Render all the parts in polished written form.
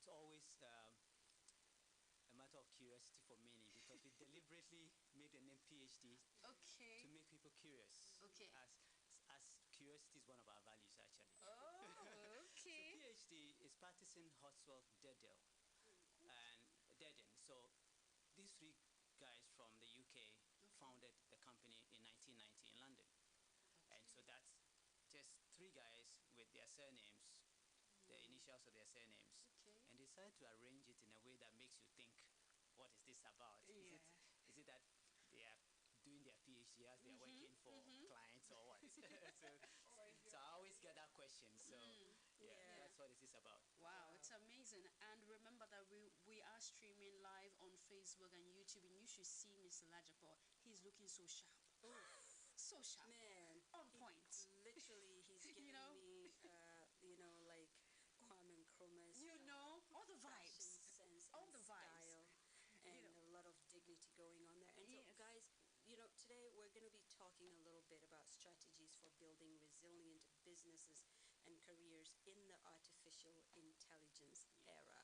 it's always a matter of curiosity for many because we deliberately made the name PhD Okay. to make people curious. Okay. As curiosity is one of our values actually. Oh, okay. So PhD is Patterson Hotswell Dedel and Deden. So these three guys from the UK founded the company in 1990 in London. Okay. And so that's just three guys with their surnames, the initials of their surnames, and decided to arrange it in a way that makes you think, what is this about? Yeah. Is it that they are doing their PhD as they are working for clients or what? so I always get that question. So yeah, that's what it is about. Wow, it's amazing. And remember that we are streaming live on Facebook and YouTube, and you should see Mr. Ladzekpo. He's looking so sharp. So sharp. Man. On point. Literally, he's giving me, like Kwame Nkrumah's. All the vibes. Sense all and the vibes. style. And a lot of dignity going on there. And so, guys, today we're going to be talking a little bit about strategies for building resilient businesses and careers in the artificial intelligence era.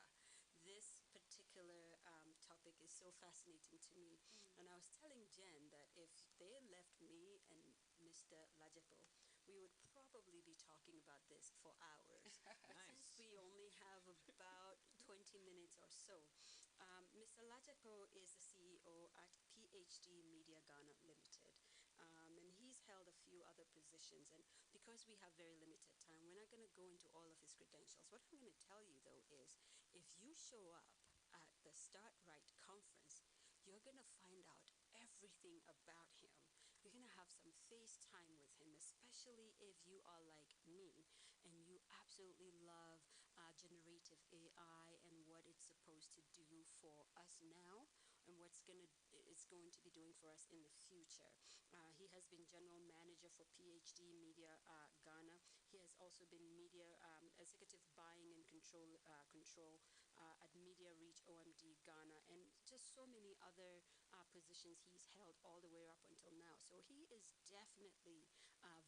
This particular topic is so fascinating to me. And I was telling Jen that if they left me and Mr. Ladzekpo, we would probably be talking about this for hours. Nice. Since we only have about 20 minutes or so. Mr. Ladzekpo is the CEO at PhD Media Ghana Limited, and he's held a few other positions. And because we have very limited time, we're not going to go into all of his credentials. What I'm going to tell you, though, is if you show up at the Start Right conference, you're going to find out everything about him. You're going to have some FaceTime with him, especially if you are like me and you absolutely love generative AI and what it's supposed to do for us now and what it's going to be doing for us in the future. He has been general manager for PhD Media Ghana. He has also been media executive buying and control at Media Reach OMD Ghana, and just so many other positions he's held all the way up until now. So he is definitely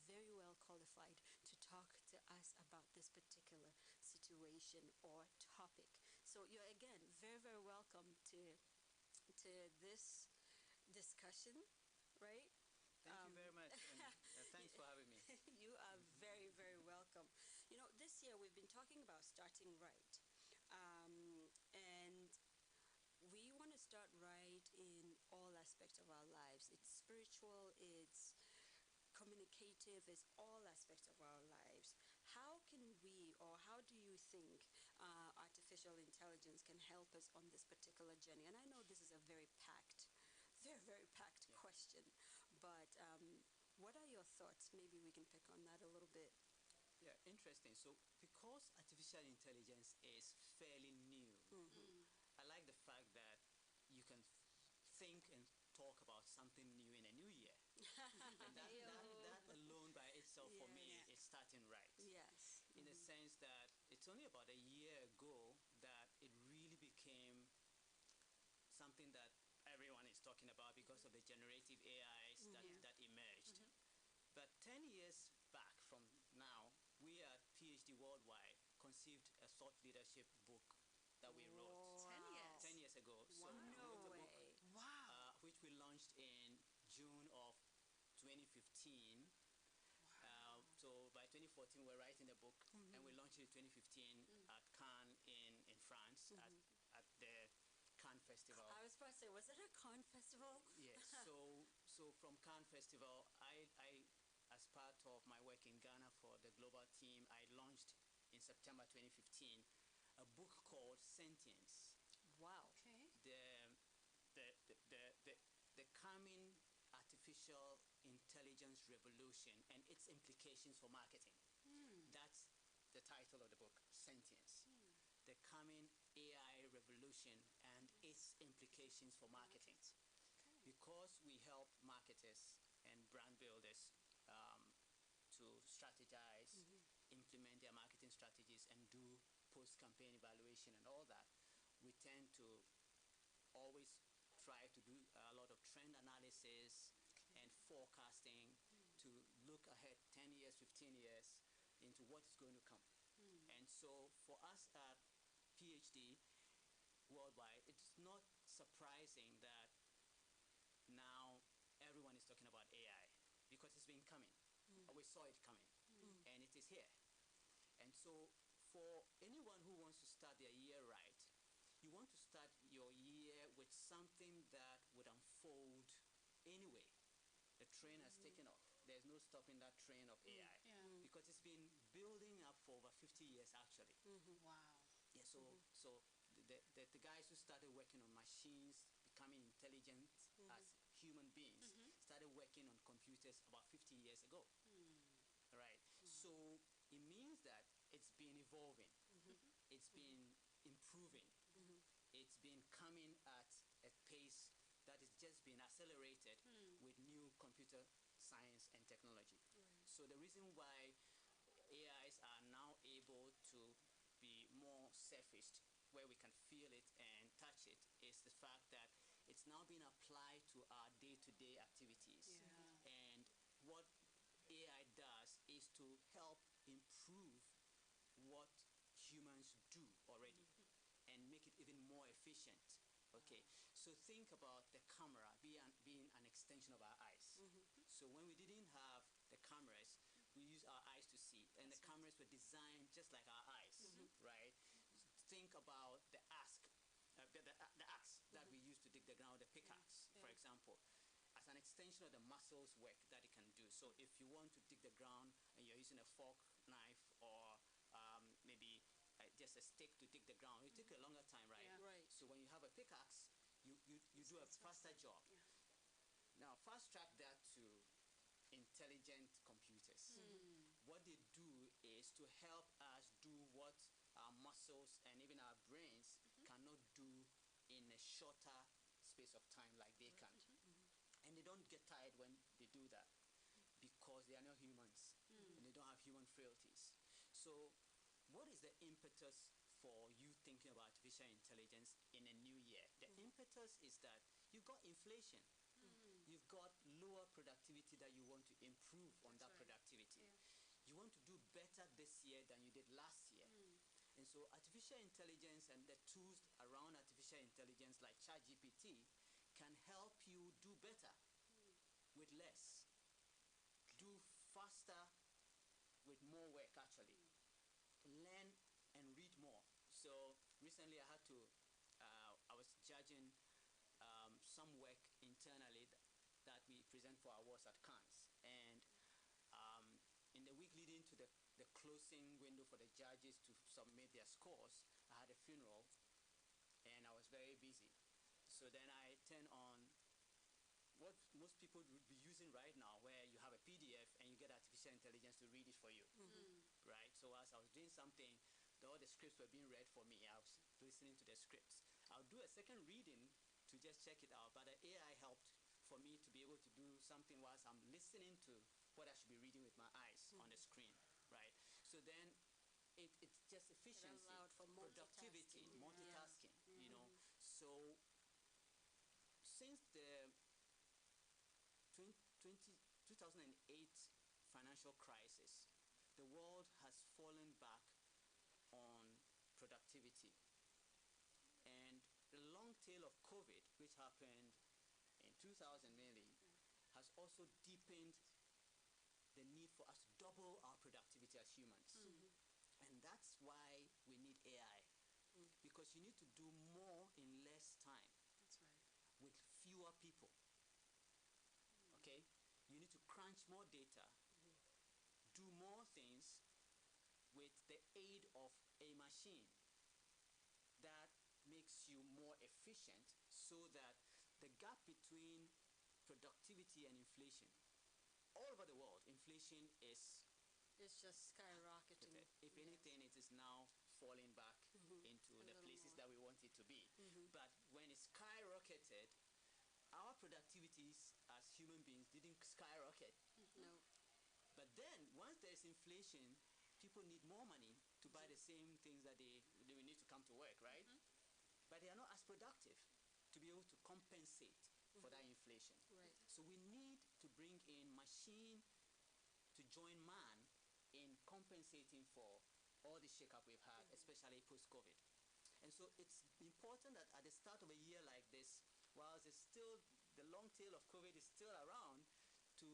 very well qualified to talk to us about this particular situation or topic. So you're again very, very welcome to this discussion, right? Thank you very much, and thanks for having me. You are very, very welcome. This year we've been talking about starting right, and we want to start right in all aspects of our lives. It's spiritual, it's communicative, it's all aspects of our lives. How can we, or how do you think artificial intelligence can help us on this particular journey? And I know this is a very packed question, but what are your thoughts? Maybe we can pick on that a little bit. Yeah, interesting. So because artificial intelligence is fairly new, I like the fact that you can think and talk about something new in a new year. And that alone by itself for me is starting right. Yes. In the sense that it's only about a year ago that it really became something that everyone is talking about because of the generative AIs that emerged. But 10 years back from now, we at PhD Worldwide conceived a thought leadership book that we wrote 10 years ago. So we wrote a book which we launched in June of 2015. So by 2014 we're writing the book, and we launched it in 2015 at Cannes in France at the Cannes Festival. I was about to say, was it a Cannes Festival? Yes. So from Cannes Festival, I as part of my work in Ghana for the global team, I launched in September 2015 a book called Sentience. Wow. Okay. The coming artificial intelligence revolution and its implications for marketing. That's the title of the book, Sentience. The coming AI revolution and its implications for marketing. Because we help marketers and brand builders to strategize, implement their marketing strategies, and do post-campaign evaluation and all that, we tend to always try to do a lot of trend analysis and forecasting to look ahead 10 years, 15 years into what is going to come. And so for us at PhD PhD worldwide, it's not surprising that now everyone is talking about AI because it's been coming. We saw it coming, and it is here. And so, for anyone who wants to start their year right, you want to start your year with something that would unfold anyway. The train has taken off. There's no stopping that train of AI because it's been building up for over 50 years actually. Wow. Yeah, so the guys who started working on machines becoming intelligent as human beings started working on computers about 50 years ago. Right? So it means that it's been evolving. It's been improving. It's been coming at a pace that is just being accelerated with new computer science and technology. So the reason why AIs are now able to be more surfaced, where we can feel it and touch it, is the fact that it's now being applied to our day-to-day activities. And what AI does is to help improve what humans do already and make it even more efficient. Okay, so think about the camera being an extension of our eyes. So when we didn't have the cameras, we use our eyes to see, and the cameras were designed just like our eyes, right? Think about the axe that we use to dig the ground, the pickaxe, for example, as an extension of the muscles work that it can do. So if you want to dig the ground and you're using a fork, knife, or maybe just a stick to dig the ground, it takes a longer time, right? Right. So when you have a pickaxe, you do a faster job. Now, fast track that to intelligent computers. What they do is to help us do what our muscles and even our brains cannot do in a shorter space of time like they can. And they don't get tired when they do that because they are not humans and they don't have human frailties. So what is the impetus for you thinking about artificial intelligence in a new year? The impetus is that you've got inflation. You've got lower productivity that you want to improve on that productivity. You want to do better this year than you did last year. And so artificial intelligence and the tools around artificial intelligence like ChatGPT can help you do better with less, do faster with more work actually, learn and read more. So recently I was judging some work internally that we present for awards at Cannes, and in the week leading to the closing window for the judges to submit their scores, I had a funeral and I was very busy. So then I turned on what most people would be using right now, where you have a PDF and you get artificial intelligence to read it for you, right? So as I was doing something, all the scripts were being read for me. I was listening to the scripts. I'll do a second reading to just check it out, but the AI helped for me to be able to do something whilst I'm listening to what I should be reading with my eyes on the screen, right? So then it's just efficiency, for productivity, multitasking, you know. So since the 2008 financial crisis, the world has fallen back on productivity. And the long tail of COVID, which happened in 2000 mainly, has also deepened the need for us to double our productivity as humans. And that's why we need AI. Because you need to do more in less time. That's right. With fewer people. Okay? You need to crunch more data, do more things with the aid of a machine that makes you more efficient, so that the gap between productivity and inflation, all over the world, inflation is... It's just skyrocketing. If anything, it is now falling back into the places that we want it to be. But when it skyrocketed, our productivities as human beings didn't skyrocket. No. But then, once there's inflation, people need more money to buy the same things that they need to come to work, right? But they are not as productive to be able to compensate for that inflation. Right. So we need to bring in machine to join man in compensating for all the shakeup we've had, especially post-COVID. And so it's important that at the start of a year like this, whilst it's still the long tail of COVID is still around, to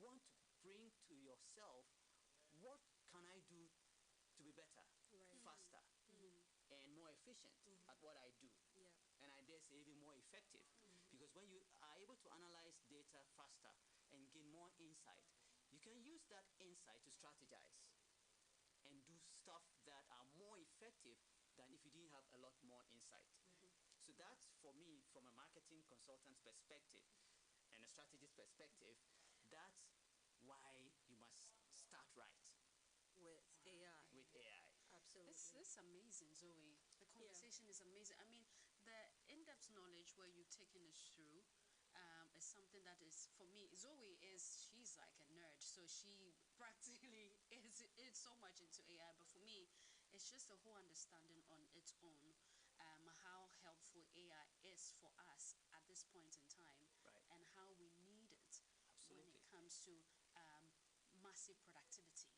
want to bring to yourself, what can I do to be better, faster, and more efficient at what I do? Yeah. And I dare say even more effective. Because when you are able to analyze data faster and gain more insight, you can use that insight to strategize and do stuff that are more effective than if you didn't have a lot more insight. So that's, for me, from a marketing consultant's perspective and a strategist perspective, that's why you must start right With AI. with AI. Absolutely. It's amazing, Zoe. The conversation is amazing. I mean, the in-depth knowledge where you've taken us through is something that is, for me, Zoe she's like a nerd. So she practically is so much into AI. But for me, it's just a whole understanding on its own, how helpful AI is for us at this point in time, Right. and how we need it when Absolutely. it comes to massive productivity.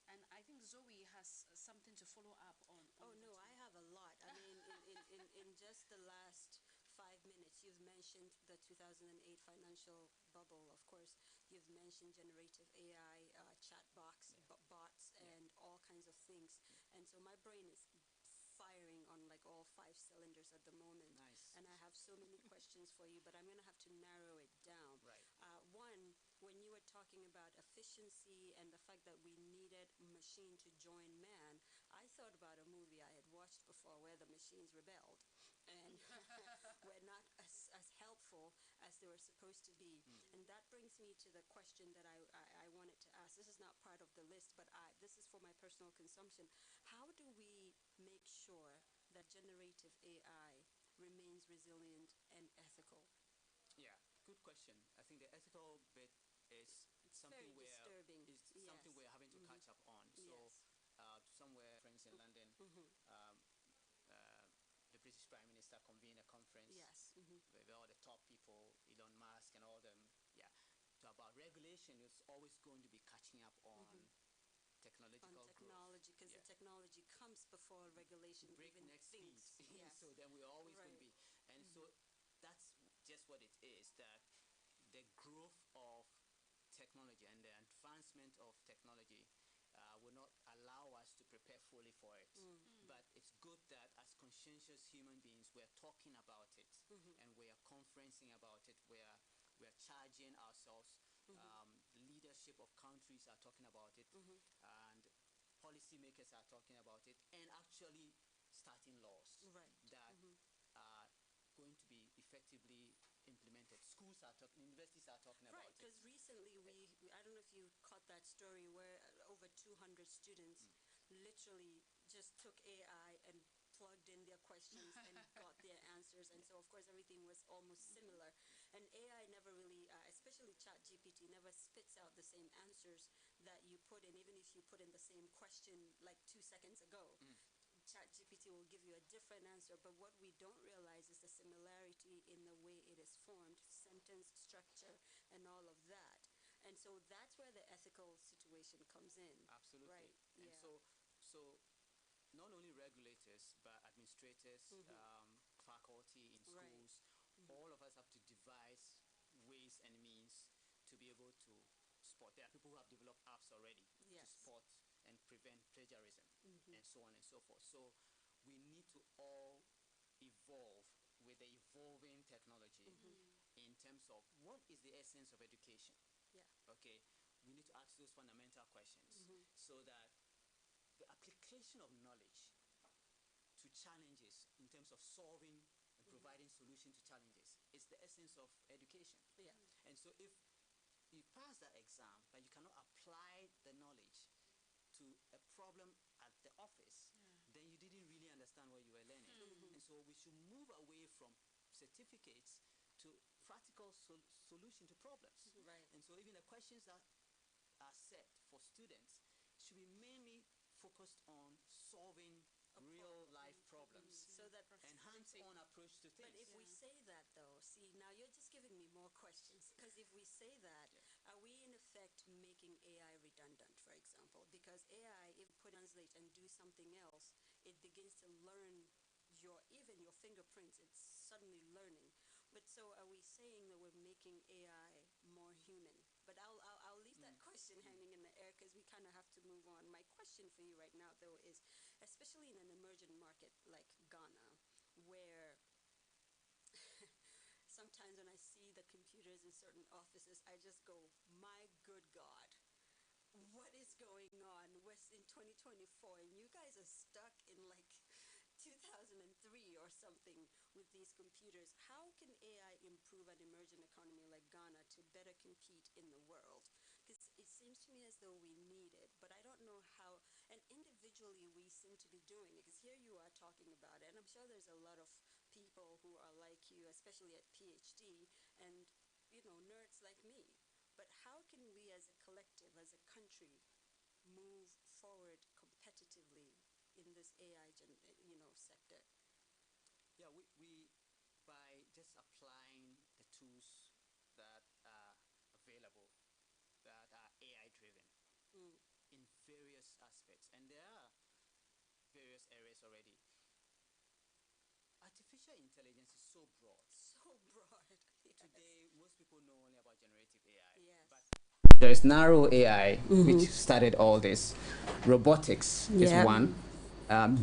And I think Zoe has something to follow up on. Oh no, I have a lot. I mean, in just the last 5 minutes, you've mentioned the 2008 financial bubble. Of course, you've mentioned generative AI, chat box, bots, and all kinds of things. And so my brain is firing on like all 5 cylinders at the moment. Nice. And I have so many questions for you, but I'm going to have to narrow it down. Right. One, when you were talking about efficiency and the fact that we needed machine to join man, I thought about a movie I had watched before where the machines rebelled and were not as helpful as they were supposed to be. And that brings me to the question that I wanted to ask. This is not part of the list, but this is for my personal consumption. How do we make sure that generative AI remains resilient and ethical? Yeah, good question. I think the ethical bit is something Very disturbing. something we're having to catch up on. So, Yes. somewhere, friends in London, the British Prime Minister convened a conference Yes. with all the top people, Elon Musk and all them. Yeah, so about regulation is always going to be catching up on technological On technology, because growth. the technology comes before regulation even Breakneck speed. thinks. Yes. So then we're always going to Right. be, and so that's just what it is. That the growth of technology and the advancement of technology will not allow us to prepare fully for it. But it's good that as conscientious human beings, we're talking about it and we're conferencing about it. We're charging ourselves. Leadership of countries are talking about it, and policymakers are talking about it, and actually starting laws Right. that are going to be effectively implemented. Schools are talking, universities are talking about Right, it. because recently I don't know if you caught that story where over 200 students literally just took AI and plugged in their questions and got their answers. And so, of course, everything was almost similar. And AI never really, especially ChatGPT, never spits out the same answers that you put in, even if you put in the same question like 2 seconds ago. ChatGPT will give you a different answer, but what we don't realize is the similarity in the way it is formed, sentence structure, and all of that. And so that's where the ethical situation comes in. Absolutely. Right. And Yeah. so not only regulators, but administrators, faculty in Right. schools, all of us have to devise ways and means to be able to spot. There are people who have developed apps already Yes. to spot and prevent plagiarism and so on and so forth. So we need to all evolve with the evolving technology in terms of what is the essence of education. Yeah. Okay, we need to ask those fundamental questions so that the application of knowledge to challenges in terms of solving and providing solution to challenges is the essence of education. Yeah. And so if you pass that exam but you cannot apply the knowledge to a problem at the office, then you didn't really understand what you were learning. And so we should move away from certificates to practical solution to problems. Right. And so even the questions that are set for students should be mainly focused on solving real life problems So that and hands-on approach to things. But if we say that, though, see, now you're just giving me more questions. Because if we say that, are we in effect making AI redundant, for example? Because AI, if you put translate and do something else, it begins to learn even your fingerprints. It's suddenly learning. But so are we saying that we're making AI more human? But I'll leave that question hanging in the air because we kind of have to move on. My question for you right now, though, is especially in an emerging market like Ghana, where sometimes when I see the computers in certain offices, I just go, my good God, what is going on? We're in 2024 and you guys are stuck in like 2003 or something with these computers. How can AI improve an emerging economy like Ghana to better compete in the world? Because it seems to me as though we need it, but I don't know how. And individually, we seem to be doing it. Because here you are talking about it, and I'm sure there's a lot of people who are like you, especially at PhD, and nerds like me. But how can we, as a collective, as a country, move forward competitively in this AI sector? Yeah, we by just applying the tools that are available that are AI driven in various aspects, and there are various areas already. Artificial intelligence is so broad. So broad. Yes. Today, most people know only about generative AI. Yes. But there is narrow AI, which started all this. Robotics is one.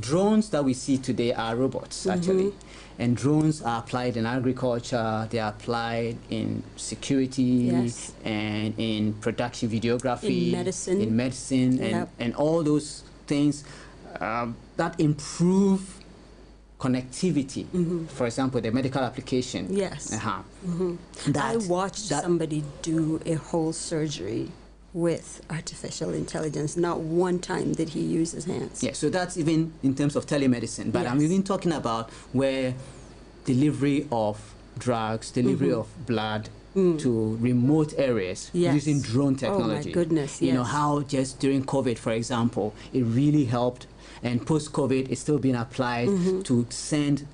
Drones that we see today are robots, actually. And drones are applied in agriculture, they are applied in security, and in production videography, in medicine, and all those things that improve connectivity. For example, the medical application. Yes. I watched somebody do a whole surgery with artificial intelligence. Not one time did he use his hands. Yeah, so that's even in terms of telemedicine. But I'm even talking about where delivery of drugs, delivery of blood to remote areas using drone technology. Oh my goodness, You know, how just during COVID, for example, it really helped. And post-COVID, it's still being applied to send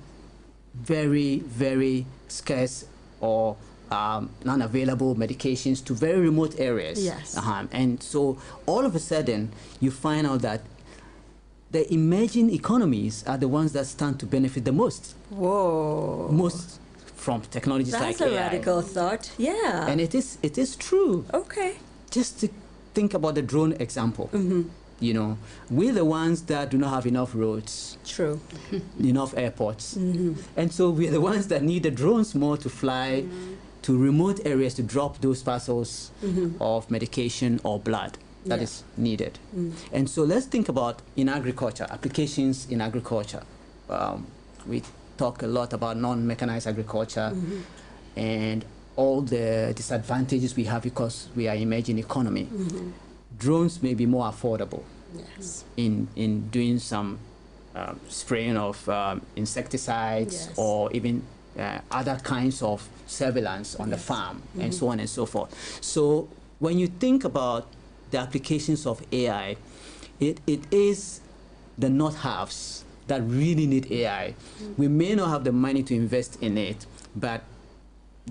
very, very scarce or non-available medications to very remote areas. Yes. And so all of a sudden, you find out that the emerging economies are the ones that stand to benefit the most. Whoa. Most from technologies like AI. That's a radical thought. Yeah. And it is true. Okay. Just to think about the drone example. You know, we're the ones that do not have enough roads. True. Enough airports. And so we're the ones that need the drones more to fly to remote areas to drop those parcels of medication or blood that is needed. And so let's think about in agriculture, applications in agriculture. We talk a lot about non-mechanized agriculture and all the disadvantages we have because we are emerging economy. Drones may be more affordable in doing some spraying of insecticides or even other kinds of surveillance on the farm and so on and so forth. So when you think about the applications of AI, it is the not-haves that really need AI. We may not have the money to invest in it, but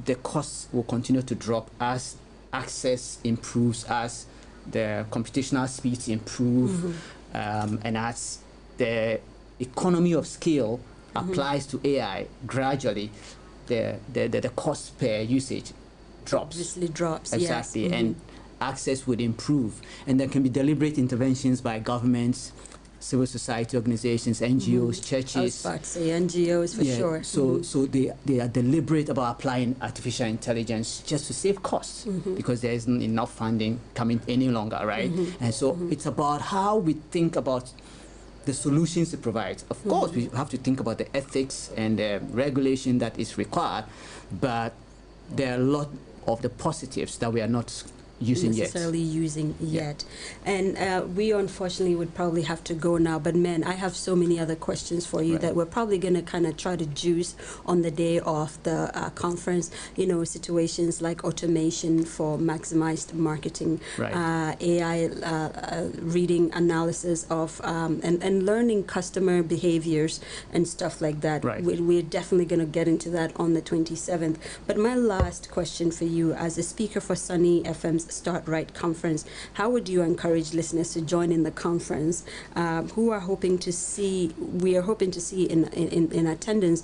the costs will continue to drop as access improves, as the computational speeds improve, and as the economy of scale applies to AI gradually, the cost per usage drops. Obviously drops, exactly, and access would improve. And there can be deliberate interventions by governments, civil society organizations, NGOs, churches. I was about to say NGOs for sure. So they are deliberate about applying artificial intelligence just to save costs because there isn't enough funding coming any longer, right? And so it's about how we think about the solutions it provides. Of course, we have to think about the ethics and the regulation that is required, but there are a lot of the positives that we are not using yet. And we unfortunately would probably have to go now, but man, I have so many other questions for you that we're probably going to kind of try to juice on the day of the conference. You know, situations like automation for maximized marketing, AI reading analysis of and learning customer behaviors and stuff like that. We're definitely going to get into that on the 27th. But my last question for you as a speaker for Sunny FM's this Start Right conference, how would you encourage listeners to join in the conference who are hoping to see, we are hoping to see in attendance?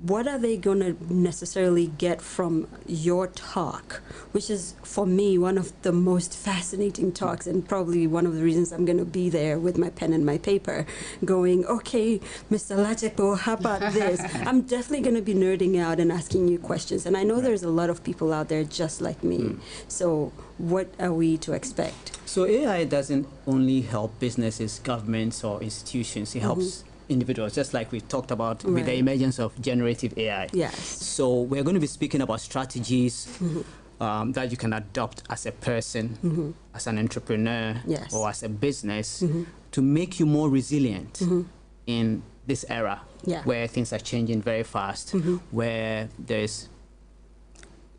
What are they going to necessarily get from your talk, which is, for me, one of the most fascinating talks, and probably one of the reasons I'm going to be there with my pen and my paper going, okay, Mr. Ladzekpo, how about this? I'm definitely going to be nerding out and asking you questions. And I know there's a lot of people out there just like me. So what are we to expect? So AI doesn't only help businesses, governments, or institutions. It helps individuals, just like we talked about with the emergence of generative AI. Yes. So we're going to be speaking about strategies that you can adopt as a person, as an entrepreneur, or as a business to make you more resilient in this era where things are changing very fast, where there's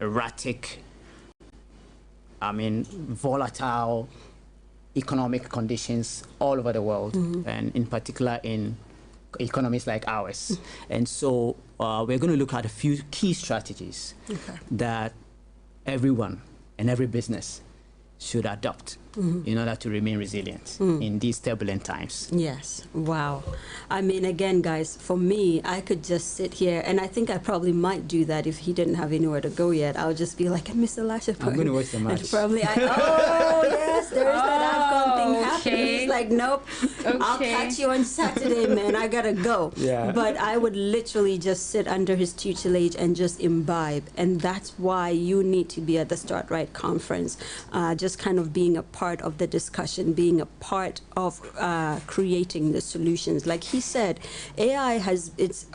erratic, volatile economic conditions all over the world, and in particular in economies like ours. And so we're going to look at a few key strategies that everyone and every business should adopt in order to remain resilient in these turbulent times. Yes. Wow. I mean, again, guys, for me, I could just sit here, and I think I probably might do that if he didn't have anywhere to go yet. I'll just be like, Mr. Ladzekpo. I'm going to watch the match. Probably, oh, yes, there's that AFCON thing happening. He's like, nope, I'll catch you on Saturday, man. I got to go. But I would literally just sit under his tutelage and just imbibe. And that's why you need to be at the Start Right conference, just kind of being a part of the discussion, being a part of creating the solutions. Like he said, AI it's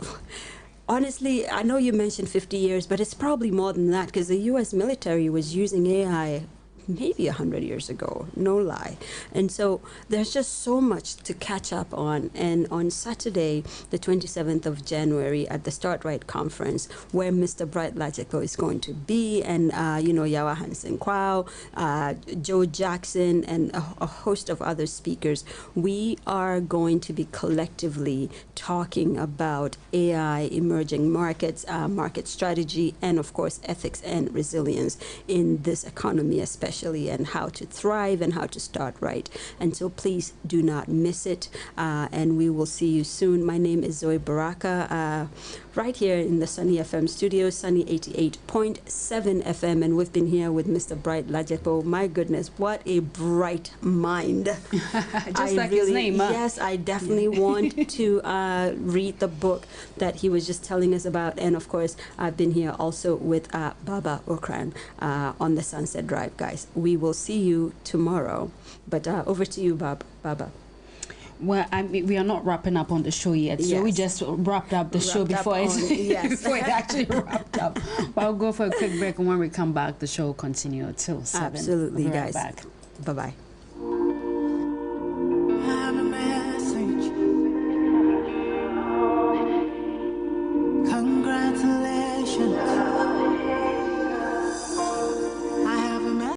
honestly, I know you mentioned 50 years, but it's probably more than that, because the U.S. military was using AI maybe 100 years ago, no lie. And so there's just so much to catch up on. And on Saturday, the 27th of January, at the Start Right conference, where Mr. Bright Ladzekpo is going to be, and Yawa Hansen Kwao, Joe Jackson, and a host of other speakers, we are going to be collectively talking about AI, emerging markets, market strategy, and of course ethics and resilience in this economy especially, and how to thrive and how to start right. And so please do not miss it, and we will see you soon. My name is Zoe Baraka, right here in the Sunny FM studio, Sunny 88.7 FM, and we've been here with Mr. Bright Ladzekpo. My goodness, what a bright mind. Just like his name, huh? Yes, I definitely want to read the book that he was just telling us about. And of course, I've been here also with Baba Okran on the Sunset Drive, guys. We will see you tomorrow. But over to you, Baba. Well, we are not wrapping up on the show yet. So we just wrapped up the show before it actually wrapped up. But I'll go for a quick break, and when we come back, the show will continue till 7. Absolutely, we'll be guys. Right back. Bye-bye. Congratulations.